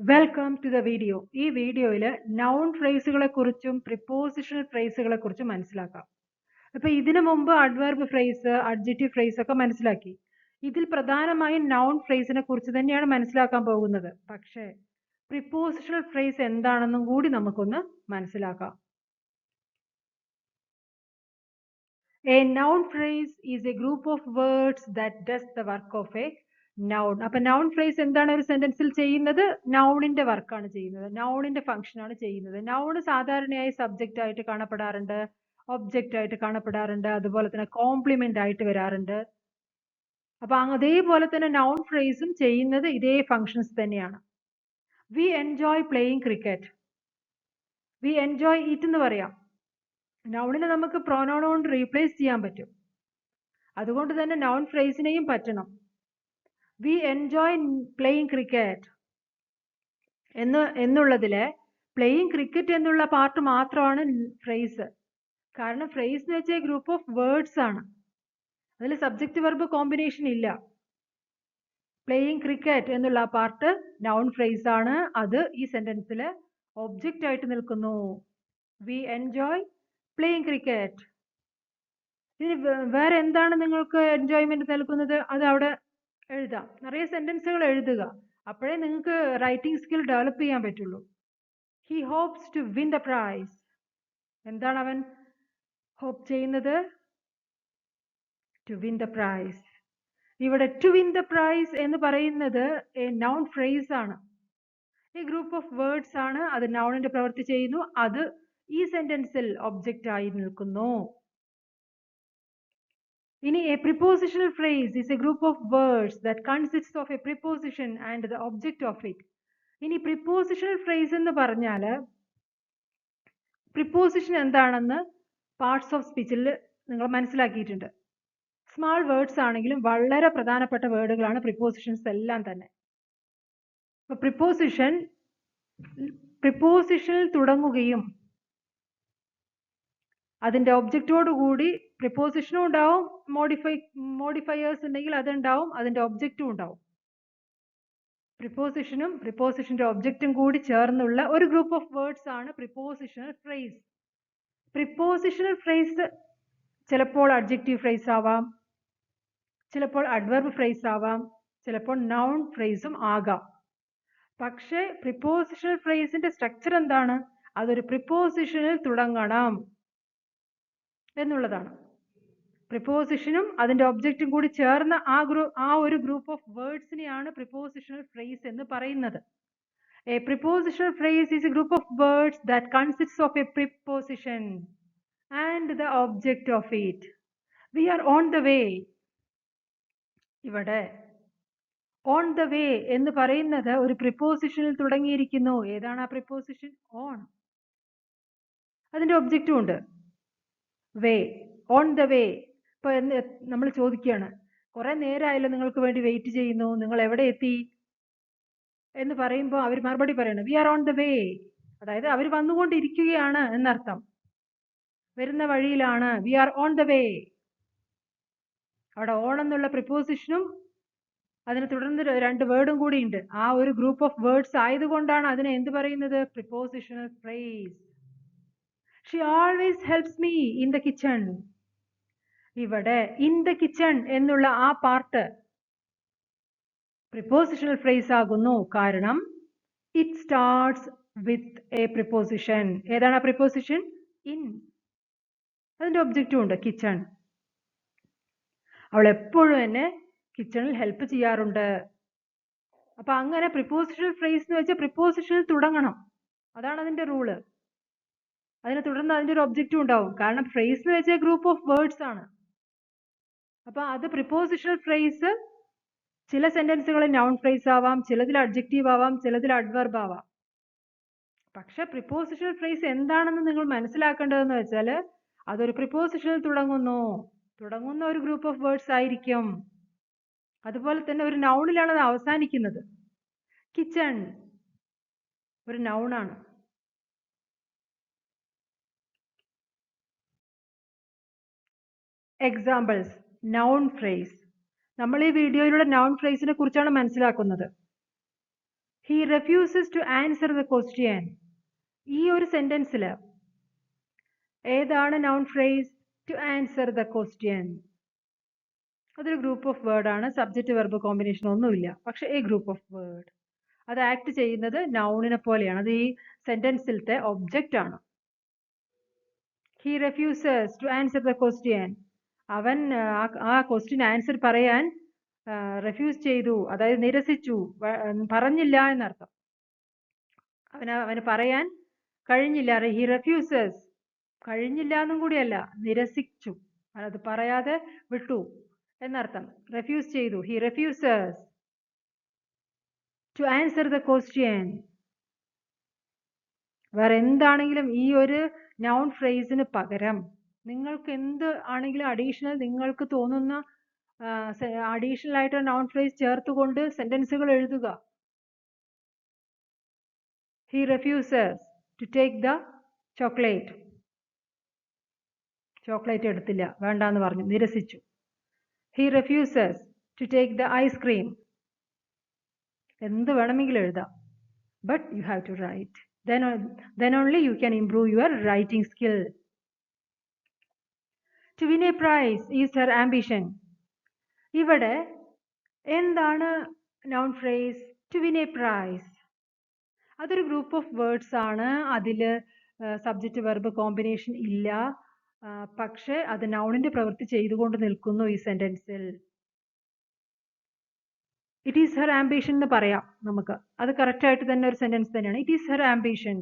Welcome to the video. ഈ വീഡിയോയിൽ noun ഫ്രേസുകളെ കുറിച്ചും പ്രിപ്പോസിഷണൽ ഫ്രേസുകളെ കുറിച്ചും മനസ്സിലാക്കാം. അപ്പൊ ഇതിനു മുമ്പ് അഡ്വർബ് ഫ്രേസ്, അഡ്ജക്റ്റീവ് ഫ്രേസ് ഒക്കെ മനസ്സിലാക്കി. ഇതിൽ പ്രധാനമായും നൗൺ ഫ്രേസിനെ കുറിച്ച് തന്നെയാണ് മനസ്സിലാക്കാൻ പോകുന്നത്. പക്ഷേ പ്രിപ്പോസിഷണൽ ഫ്രേസ് എന്താണെന്നും കൂടി നമുക്കൊന്ന് മനസ്സിലാക്കാം. A noun phrase is a group of words that does the work of a noun. അപ്പൊ noun phrase എന്താണ് ഒരു സെന്റൻസിൽ ചെയ്യുന്നത്? നൗണിന്റെ വർക്കാണ് ചെയ്യുന്നത്, നൗണിന്റെ ഫംഗ്ഷൻ ആണ് ചെയ്യുന്നത്. നൗൺ സാധാരണയായി സബ്ജക്റ്റ് ആയിട്ട് കാണപ്പെടാറുണ്ട്, ഒബ്ജക്റ്റ് ആയിട്ട് കാണപ്പെടാറുണ്ട്, അതുപോലെ തന്നെ കോംപ്ലിമെന്റ് ആയിട്ട് വരാറുണ്ട്. അപ്പൊ അതേപോലെ തന്നെ നൗൺ ഫ്രേസും ചെയ്യുന്നത് ഇതേ ഫങ്ഷൻസ് തന്നെയാണ്. V enjoy playing cricket. V enjoy it എന്ന് പറയാം. നൗണിനെ നമുക്ക് പ്രൊനൗൺ കൊണ്ട് റീപ്ലേസ് ചെയ്യാൻ പറ്റും. അതുകൊണ്ട് തന്നെ നൗൺ ഫ്രേസിനെയും പറ്റണം. വി എൻജോയ് പ്ലേയിങ് ക്രിക്കറ്റ് എന്നുള്ളതിലെ പ്ലേയിങ് ക്രിക്കറ്റ് എന്നുള്ള പാർട്ട് മാത്രമാണ് ഫ്രേസ്. കാരണം ഫ്രേസ് എന്ന് വെച്ചാൽ ഗ്രൂപ്പ് ഓഫ് വേർഡ്സ് ആണ്, അതിൽ സബ്ജക്റ്റ് വെർബ് കോമ്പിനേഷൻ ഇല്ല. പ്ലേയിങ് ക്രിക്കറ്റ് എന്നുള്ള പാർട്ട് നൗൺ ഫ്രേസ് ആണ്, അത് ഈ സെന്റൻസിൽ ഒബ്ജക്റ്റ് ആയിട്ട് നിൽക്കുന്നു. We enjoy playing cricket. ഇനി വേറെ എന്താണ് നിങ്ങൾക്ക് എൻജോയ്മെന്റ് നൽകുന്നത്? അത് അവിടെ എഴുതാം. നിറയെ സെന്റൻസുകൾ എഴുതുക, അപ്പോഴേ നിങ്ങൾക്ക് റൈറ്റിംഗ് സ്കിൽ ഡെവലപ്പ് ചെയ്യാൻ പറ്റുള്ളൂ. He hopes to win the prize. എന്താണ് അവൻ ഹോപ്പ് ചെയ്യുന്നത്? To win the prize. ഇവിടെ ടു വിൻ ദ പ്രൈസ് എന്ന് പറയുന്നത് നൗൺ ഫ്രേസ് ആണ്, ഈ ഗ്രൂപ്പ് ഓഫ് വേർഡ്സ് ആണ്, അത് നൗണിന്റെ പ്രവൃത്തി ചെയ്യുന്നു, അത് ഈ സെന്റൻസിൽ ഒബ്ജക്റ്റ് ആയി നിൽക്കുന്നു. ഇനി a prepositional phrase is a group of words that consists of a preposition and the object of it. ഇനി prepositional phrase എന്ന് പറഞ്ഞാൽ preposition എന്താണെന്ന് പാർട്സ് ഓഫ് സ്പീച്ചിൽ നിങ്ങൾ മനസ്സിലാക്കിയിട്ടുണ്ട്. സ്മാൾ വേർഡ്സ് ആണെങ്കിലും വളരെ പ്രധാനപ്പെട്ട വേർഡുകളാണ് prepositions എല്ലാം തന്നെ. അപ്പോൾ preposition തുടങ്ങുകയും അതിന്റെ ഒബ്ജക്റ്റോട് കൂടി പ്രിപ്പോസിഷനും ഉണ്ടാവും, മോഡിഫയേഴ്സ് ഉണ്ടെങ്കിൽ അതുണ്ടാവും, അതിന്റെ ഒബ്ജക്റ്റും ഉണ്ടാവും. പ്രിപ്പോസിഷനും പ്രിപ്പോസിഷന്റെ ഒബ്ജക്റ്റും കൂടി ചേർന്നുള്ള ഒരു ഗ്രൂപ്പ് ഓഫ് വേർഡ്സ് ആണ് പ്രിപ്പോസിഷണൽ ഫ്രേസ്. പ്രിപ്പോസിഷണൽ ഫ്രേസ് ചിലപ്പോൾ അഡ്ജക്റ്റീവ് ഫ്രേസ് ആവാം, ചിലപ്പോൾ അഡ്വർബ് ഫ്രേസ് ആവാം, ചിലപ്പോൾ നൗൺ ഫ്രേസും ആകാം. പക്ഷേ പ്രിപ്പോസിഷണൽ ഫ്രേസിന്റെ സ്ട്രക്ചർ എന്താണ്? അതൊരു പ്രിപ്പോസിഷനിൽ തുടങ്ങണം എന്നുള്ളതാണ്. പ്രിപ്പോസിഷനും അതിന്റെ ഒബ്ജക്റ്റും കൂടി ചേർന്ന ആ ഒരു ഗ്രൂപ്പ് ഓഫ് വേർഡ്സിനെയാണ് പ്രിപ്പോസിഷണൽ ഫ്രേസ് എന്ന് പറയുന്നത്. A prepositional phrase is a group of words that consists of a preposition and the object of it. We are on the way. ഇവിടെ on the way എന്ന് പറയുന്നത് ഒരു പ്രിപ്പോസിഷനിൽ തുടങ്ങിയിരിക്കുന്നു. ഏതാണ് ആ പ്രിപ്പോസിഷൻ? on. അതിന്റെ ഒബ്ജക്റ്റും ഉണ്ട്, വേ, ഓൺ ദ വേ. ഇപ്പൊ നമ്മൾ ചോദിക്കുകയാണ്, കുറെ നേരമായല്ലോ നിങ്ങൾക്ക് വേണ്ടി വെയിറ്റ് ചെയ്യുന്നു, നിങ്ങൾ എവിടെ എത്തി എന്ന് പറയുമ്പോൾ അവർ മറുപടി പറയണം we are on the way. അതായത് അവർ വന്നുകൊണ്ടിരിക്കുകയാണ് എന്നർത്ഥം, വരുന്ന വഴിയിലാണ്. We are on the way. അവിടെ ഓൺ എന്നുള്ള പ്രിപ്പോസിഷനും അതിനെ തുടർന്ന് രണ്ട് വേർഡും കൂടി ഉണ്ട്. ആ ഒരു ഗ്രൂപ്പ് ഓഫ് വേർഡ്സ് ആയതുകൊണ്ടാണ് അതിനെ എന്ത് പറയുന്നത്? Prepositional phrase. She always helps me in the kitchen. ഇവിടെ ഇൻ ദ കിച്ചൺ എന്നുള്ള ആ പാർട്ട് പ്രിപ്പോസിഷണൽ ഫ്രേസ് ആകുന്നു. കാരണം it starts with a preposition. ഏതാണ് ആ പ്രിപ്പോസിഷൻ? ഇൻ. അതിന്റെ ഒബ്ജക്റ്റും ഉണ്ട്, കിച്ചൺ. അവൾ എപ്പോഴും എന്നെ കിച്ചണിൽ ഹെൽപ്പ് ചെയ്യാറുണ്ട്. അപ്പൊ അങ്ങനെ പ്രിപ്പോസിഷണൽ ഫ്രേസ് എന്ന് വെച്ചാൽ പ്രിപ്പോസിഷനിൽ തുടങ്ങണം, അതാണ് അതിന്റെ റൂള്. അതിനെ തുടർന്ന് അതിന്റെ ഒരു ഒബ്ജക്റ്റും ഉണ്ടാവും. കാരണം ഫ്രേസ് എന്ന് വെച്ചാൽ ഗ്രൂപ്പ് ഓഫ് വേർഡ്സ് ആണ്. അപ്പൊ അത് പ്രിപ്പോസിഷണൽ ഫ്രേസ് ചില സെന്റൻസുകളിൽ നൗൺ ഫ്രേസ് ആവാം, ചിലതിൽ അഡ്ജക്റ്റീവ് ആവാം, ചിലതിൽ അഡ്വർബ് ആവാം. പക്ഷെ പ്രിപ്പോസിഷണൽ ഫ്രേസ് എന്താണെന്ന് നിങ്ങൾ മനസ്സിലാക്കേണ്ടതെന്ന് വെച്ചാൽ അതൊരു പ്രിപ്പോസിഷനിൽ തുടങ്ങുന്ന ഒരു ഗ്രൂപ്പ് ഓഫ് വേർഡ്സ് ആയിരിക്കും. അതുപോലെ തന്നെ ഒരു നൗണിലാണ് അത് അവസാനിക്കുന്നത്. കിച്ചൺ ഒരു നൗണാണ്. എക്സാമ്പിൾസ്. Noun phrase. നമ്മൾ ഈ വീഡിയോയിലൂടെ നൗൺ ഫ്രേസിനെ കുറിച്ചാണ് മനസ്സിലാക്കുന്നത്. He refuses to answer the question. ഈ ഒരു സെന്റൻസിൽ ഏതാണ് noun phrase? To answer the question. അതൊരു ഗ്രൂപ്പ് ഓഫ് വേർഡ് ആണ്. സബ്ജക്റ്റ് വെർബ് കോമ്പിനേഷൻ ഒന്നുമില്ല, പക്ഷെ എ ഗ്രൂപ്പ് ഓഫ് വേർഡ്. അത് ആക്ട് ചെയ്യുന്നത് നൗണിനെ പോലെയാണ്. അത് ഈ സെന്റൻസിലത്തെ ഒബ്ജക്റ്റ് ആണ്. He refuses to answer the question. അവൻ ആ ക്വസ്റ്റ്യൻ ആൻസർ പറയാൻ റെഫ്യൂസ് ചെയ്തു, അതായത് നിരസിച്ചു, പറഞ്ഞില്ല എന്നർത്ഥം. അവന് പറയാൻ കഴിഞ്ഞില്ല. ഹി റെഫ്യൂസസ്, കഴിഞ്ഞില്ല എന്നും കൂടിയല്ല, നിരസിച്ചു, അത് പറയാതെ വിട്ടു എന്നർത്ഥം. റെഫ്യൂസ് ചെയ്തു. He refuses to answer the question. വേറെ എന്താണെങ്കിലും ഈ ഒരു നൗൺ ഫ്രേസിന് പകരം നിങ്ങൾക്ക് എന്ത് ആണെങ്കിലും അഡീഷണൽ നിങ്ങൾക്ക് തോന്നുന്ന അഡീഷണൽ ആയിട്ട് നൗൺ ഫ്രേസ് ചേർത്തുകൊണ്ട് സെന്റൻസുകൾ എഴുതുക. He refuses to take the chocolate. Chocolate എടുത്തില്ല, വേണ്ടാന്ന് പറഞ്ഞു, നിരസിച്ചു. He refuses to take the ice cream. എന്ത് വേണമെങ്കിലും എഴുതാം, but you have to write. Then only you can improve your writing skill. To win a prize is her ambition. ഇവിടെ എന്താണ് noun phrase? To win a prize. അതൊരു group of words ആണ്. അതിൽ subject verb combination ഇല്ല, പക്ഷെ അത് നൗണിന്റെ പ്രവൃത്തി ചെയ്തുകൊണ്ട് നിൽക്കുന്നു ഈ സെന്റൻസിൽ. ഇറ്റ് ഈസ് ഹെർ ആംബിഷൻ എന്ന് പറയാം നമുക്ക്. അത് കറക്റ്റ് ആയിട്ട് തന്നെ ഒരു സെന്റൻസ് തന്നെയാണ്. It is her ambition.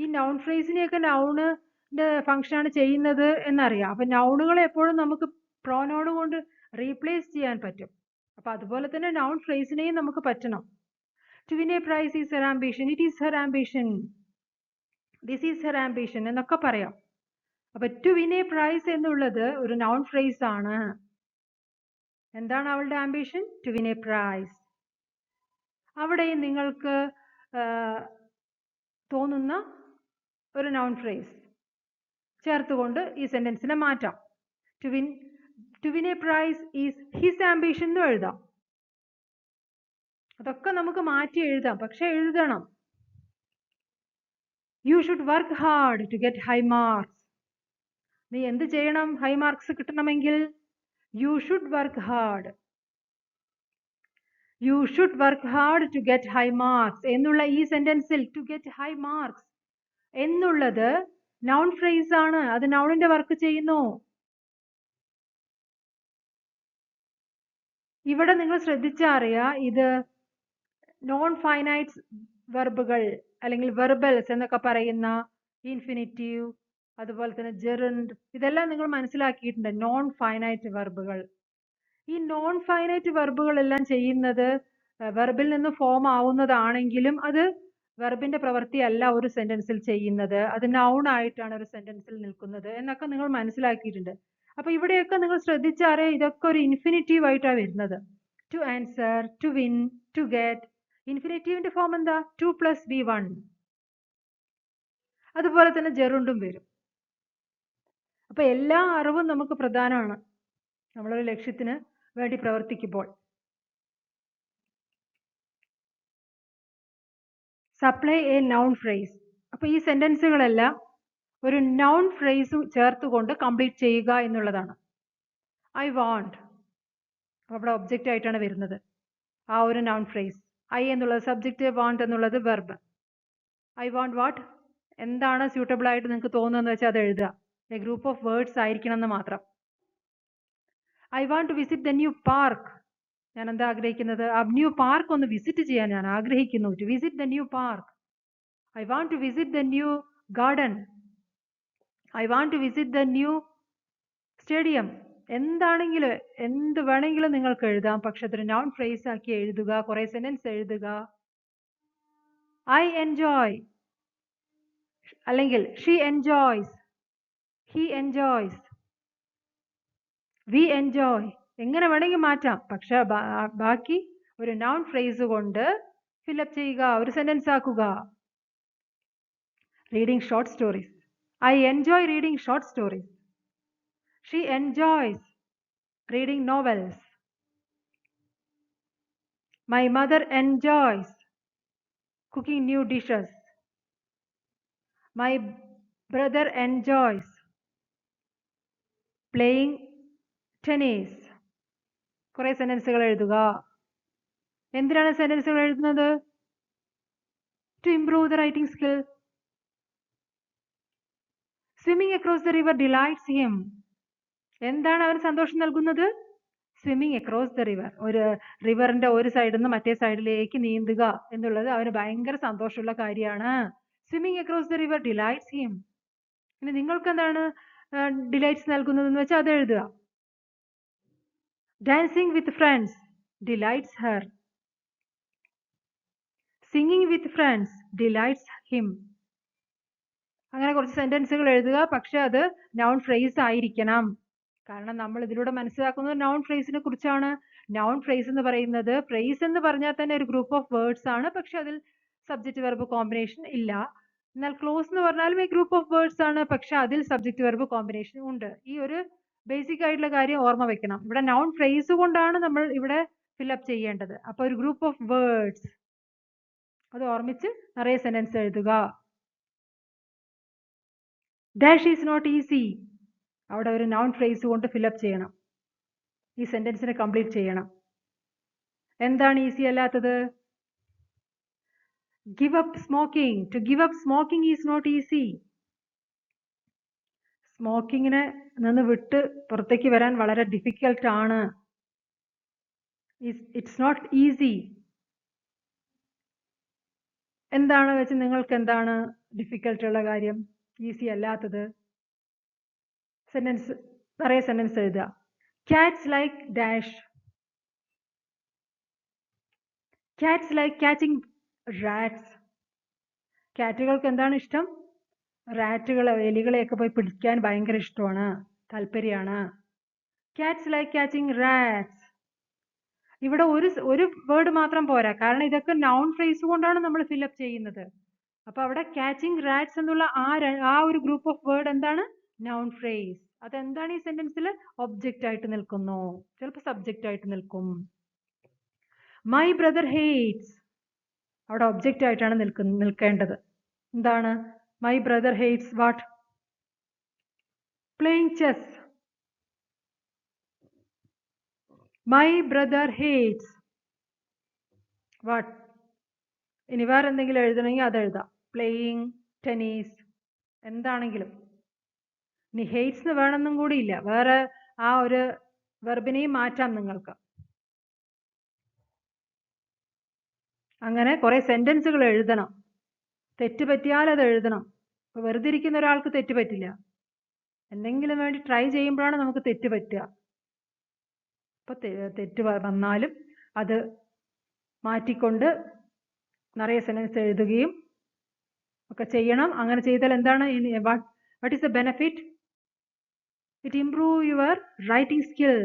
ഈ നൗൺ ഫ്രേസിനെയൊക്കെ നൗണിന്റെ ഫംഗ്ഷൻ ആണ് ചെയ്യുന്നത് എന്നറിയാം. അപ്പൊ നൗണുകളെ എപ്പോഴും നമുക്ക് പ്രോനൗൺ കൊണ്ട് റീപ്ലേസ് ചെയ്യാൻ പറ്റും. അപ്പൊ അതുപോലെ തന്നെ നൗൺ ഫ്രേസിനെയും നമുക്ക് പറ്റണം. To win a prize is her ambition. It is her ambition. This is her ambition എന്നൊക്കെ പറയാം. അപ്പൊ to win a prize എന്നുള്ളത് ഒരു noun phrase ആണ്. എന്താണ് അവളുടെ ambition? To win a prize. അവിടെ നിങ്ങൾക്ക് തോന്നുന്ന ഒരു noun phrase ചേർത്തുകൊണ്ട് ഈ സെന്റൻസിനെ മാറ്റാം. To win a prize is his ambition എന്ന് എഴുതാം. അതൊക്കെ നമുക്ക് മാറ്റി എഴുതാം, പക്ഷെ എഴുതണം. You should work hard to get high marks. നീ എന്ത് ചെയ്യണം ഹൈ മാർക്സ് കിട്ടണമെങ്കിൽ? You should work hard. You should work hard to get high marks എന്നുള്ള ഈ സെന്റൻസിൽ to get high marks എന്നുള്ളത് noun phrase ആണ്. അത് നൗണിന്റെ വർക്ക് ചെയ്യുന്നു. ഇവിടെ നിങ്ങൾ ശ്രദ്ധിച്ചറിയാം, ഇത് നോൺ ഫൈനൈറ്റ് വെർബുകൾ അല്ലെങ്കിൽ വെർബൽസ് എന്നൊക്കെ പറയുന്ന ഇൻഫിനിറ്റീവ്, അതുപോലെ തന്നെ ജെറണ്ട്, ഇതെല്ലാം നിങ്ങൾ മനസ്സിലാക്കിയിട്ടുണ്ട്. നോൺ ഫൈനൈറ്റ് വെർബുകൾ. ഈ നോൺ ഫൈനൈറ്റ് വെർബുകൾ എല്ലാം ചെയ്യുന്നത് വെർബിൽ നിന്ന് ഫോം ആവുന്നതാണെങ്കിലും അത് വെർബിന്റെ പ്രവൃത്തി അല്ല ഒരു സെന്റൻസിൽ ചെയ്യുന്നത്. അത് നൗൺ ആയിട്ടാണ് ഒരു സെന്റൻസിൽ നിൽക്കുന്നത് എന്നൊക്കെ നിങ്ങൾ മനസ്സിലാക്കിയിട്ടുണ്ട്. അപ്പൊ ഇവിടെയൊക്കെ നിങ്ങൾ ശ്രദ്ധിച്ചറിയാം, ഇതൊക്കെ ഒരു ഇൻഫിനിറ്റീവ് ആയിട്ടാണ് വരുന്നത്. To answer, to win, to get. ഇൻഫിനിറ്റീവിന്റെ ഫോം എന്താ? 2 + V1. അതുപോലെ തന്നെ ജെറുണ്ടും വരും. അപ്പൊ എല്ലാ അറിവും നമുക്ക് പ്രധാനമാണ് നമ്മളൊരു ലക്ഷ്യത്തിന് വേണ്ടി പ്രവർത്തിക്കുമ്പോൾ. Supply A noun phrase. അപ്പൊ ഈ സെന്റൻസുകളെല്ലാം ഒരു നൗൺ ഫ്രേസ് ചേർത്തുകൊണ്ട് കംപ്ലീറ്റ് ചെയ്യുക എന്നുള്ളതാണ്. ഐ വാണ്ട്, അവിടെ ഒബ്ജക്റ്റ് ആയിട്ടാണ് വരുന്നത് ആ ഒരു നൗൺ ഫ്രേസ്. ഐ എന്നുള്ളത് സബ്ജക്റ്റ്, വാണ്ട് എന്നുള്ളത് വെർബ്. ഐ വാണ്ട് വാട്ട്, എന്താണ് സ്യൂട്ടബിൾ ആയിട്ട് നിങ്ങൾക്ക് തോന്നുന്നതെന്ന് വെച്ചാൽ അത് എഴുതുക. എ ഗ്രൂപ്പ് ഓഫ് വേർഡ്സ് ആയിരിക്കണം എന്ന് മാത്രം. I want to visit the new park. ഞാൻ എന്താ ആഗ്രഹിക്കുന്നത്? ആ ന്യൂ പാർക്ക് ഒന്ന് വിസിറ്റ് ചെയ്യാൻ ഞാൻ ആഗ്രഹിക്കുന്നു. To visit the new park. I want to visit the new garden. I want to visit the new stadium. എന്താണെങ്കിലും എന്ത് വേണമെങ്കിലും നിങ്ങൾക്ക് എഴുതാം, പക്ഷെ അതൊരു നോൺ ഫ്രേസ് ആക്കി എഴുതുക. കുറെ സെന്റൻസ് എഴുതുക. ഐ എൻജോയ്, അല്ലെങ്കിൽ she enjoys, he enjoys, V enjoy, എങ്ങനെ വേണമെങ്കിൽ മാറ്റാം. പക്ഷെ ബാക്കി ഒരു നോൺ ഫ്രേസ് കൊണ്ട് ഫില്ലപ്പ് ചെയ്യുക, ഒരു സെന്റൻസ് ആക്കുക. Reading short stories. I enjoy reading short stories. She enjoys reading novels. My mother enjoys cooking new dishes. My brother enjoys playing tennis. കുറേ സെന്റൻസുകൾ എഴുതുക. എന്തിനാണ് സെന്റൻസുകൾ എഴുതുന്നത്? To improve the writing skill. Swimming across the river delights him. എന്താണ് അവന് സന്തോഷം നൽകുന്നത്? Swimming across the river, ഒരു റിവറിന്റെ ഒരു സൈഡിൽ നിന്ന് മറ്റേ സൈഡിലേക്ക് നീന്തുക എന്നുള്ളത് അവന് ഭയങ്കര സന്തോഷമുള്ള കാര്യമാണ്. Swimming across the river delights him. ഇനി നിങ്ങൾക്ക് എന്താണ് ഡിലൈറ്റ്സ് നൽകുന്നതെന്ന് വെച്ചാൽ അത് എഴുതുക. Dancing with friends delights her. Singing with friends delights him. അങ്ങനെ കുറച്ച് സെന്റൻസുകൾ എഴുതുക. പക്ഷെ അത് നൗൺ ഫ്രേസ് ആയിരിക്കണം. കാരണം നമ്മൾ ഇതിലൂടെ മനസ്സിലാക്കുന്നത് നൗൺ ഫ്രേസിനെ കുറിച്ചാണ്. നൗൺ ഫ്രേസ് എന്ന് പറയുന്നത്, ഫ്രേസ് എന്ന് പറഞ്ഞാൽ തന്നെ ഒരു ഗ്രൂപ്പ് ഓഫ് വേർഡ്സ് ആണ്, പക്ഷെ അതിൽ സബ്ജക്റ്റ് വെർബ് കോമ്പിനേഷൻ ഇല്ല. എന്നാൽ ക്ലോസ് എന്ന് പറഞ്ഞാലും ഈ ഗ്രൂപ്പ് ഓഫ് വേർഡ്സ് ആണ്, പക്ഷെ അതിൽ സബ്ജക്റ്റ് വെർബ് കോമ്പിനേഷൻ ഉണ്ട്. ഈ ഒരു ബേസിക് ആയിട്ടുള്ള കാര്യം ഓർമ്മ വെക്കണം. ഇവിടെ നൗൺ ഫ്രേസ് കൊണ്ടാണ് നമ്മൾ ഇവിടെ ഫില്ലപ്പ് ചെയ്യേണ്ടത്. അപ്പൊ ഒരു ഗ്രൂപ്പ് ഓഫ് വേർഡ്സ്, അത് ഓർമ്മിച്ച് നിറയെ സെന്റൻസ് എഴുതുക. ഡാഷ് ഈസ് നോട്ട് ഈസി, അവിടെ ഒരു നൗൺ ഫ്രേസ് കൊണ്ട് ഫില്ലപ്പ് ചെയ്യണം. ഈ സെന്റൻസിനെ കംപ്ലീറ്റ് ചെയ്യണം. എന്താണ് ഈസി അല്ലാത്തത്? Give up smoking. To give up smoking is not easy. സ്മോക്കിങ്ങിനെ നിന്ന് വിട്ട് പുറത്തേക്ക് വരാൻ വളരെ ഡിഫിക്കൽട്ട് ആണ്. It's not easy. എന്താണ് വെച്ച് നിങ്ങൾക്ക് എന്താണ് ഡിഫിക്കൽട്ട് ഉള്ള കാര്യം, ഈസി അല്ലാത്തത്? സെന്റൻസ്, നിറയെ സെന്റൻസ് എഴുതുക. Cats like dash. Cats like catching rats. കാറ്റുകൾക്ക് എന്താണ് ഇഷ്ടം? റാറ്റുകളെ, എലികളെയൊക്കെ പോയി പിടിക്കാൻ ഭയങ്കര ഇഷ്ടമാണ്, താല്പര്യമാണ്. Cats like catching rats. ഇവിടെ ഒരു വേർഡ് മാത്രം പോരാ, കാരണം ഇതൊക്കെ നൗൺ ഫ്രേസ് കൊണ്ടാണ് നമ്മൾ ഫില്ലപ്പ് ചെയ്യുന്നത്. അപ്പൊ അവിടെ ക്യാച്ചിങ് റാറ്റ്സ് എന്നുള്ള ആ ഒരു ഗ്രൂപ്പ് ഓഫ് വേർഡ് എന്താണ്? Noun phrase. അതെന്താണ് ഈ സെന്റൻസിൽ? ഒബ്ജക്റ്റ് ആയിട്ട് നിൽക്കുന്നു, ചിലപ്പോൾ സബ്ജക്റ്റ് ആയിട്ട് നിൽക്കും. മൈ ബ്രദർ ഹേറ്റ്സ്, അവിടെ ഒബ്ജക്റ്റ് ആയിട്ടാണ് നിൽക്കേണ്ടത്. എന്താണ്? My brother hates what? Playing chess. My brother hates what? ഇനി വേറെ എന്തെങ്കിലും എഴുതണമെങ്കിൽ അത് എഴുതാം. പ്ലേയിങ്, ടെന്നീസ്, എന്താണെങ്കിലും. ഇനി ഹേറ്റ്സ് വേണമെന്നും കൂടി ഇല്ല, വേറെ ആ ഒരു വെർബിനെയും മാറ്റാം നിങ്ങൾക്ക്. അങ്ങനെ കുറെ സെന്റൻസുകൾ എഴുതണം. തെറ്റ് പറ്റിയാൽ അത് എഴുതണം. ഇപ്പൊ വെറുതെ ഇരിക്കുന്ന ഒരാൾക്ക് തെറ്റ് പറ്റില്ല, എന്തെങ്കിലും വേണ്ടി ട്രൈ ചെയ്യുമ്പോഴാണ് നമുക്ക് തെറ്റ് പറ്റുക. അപ്പൊ തെറ്റ് വന്നാലും അത് മാറ്റിക്കൊണ്ട് നിറയെ സെന്റൻസ് എഴുതുകയും ഒക്കെ ചെയ്യണം. അങ്ങനെ ചെയ്താൽ എന്താണ്? What is the benefit? It improve your writing skill.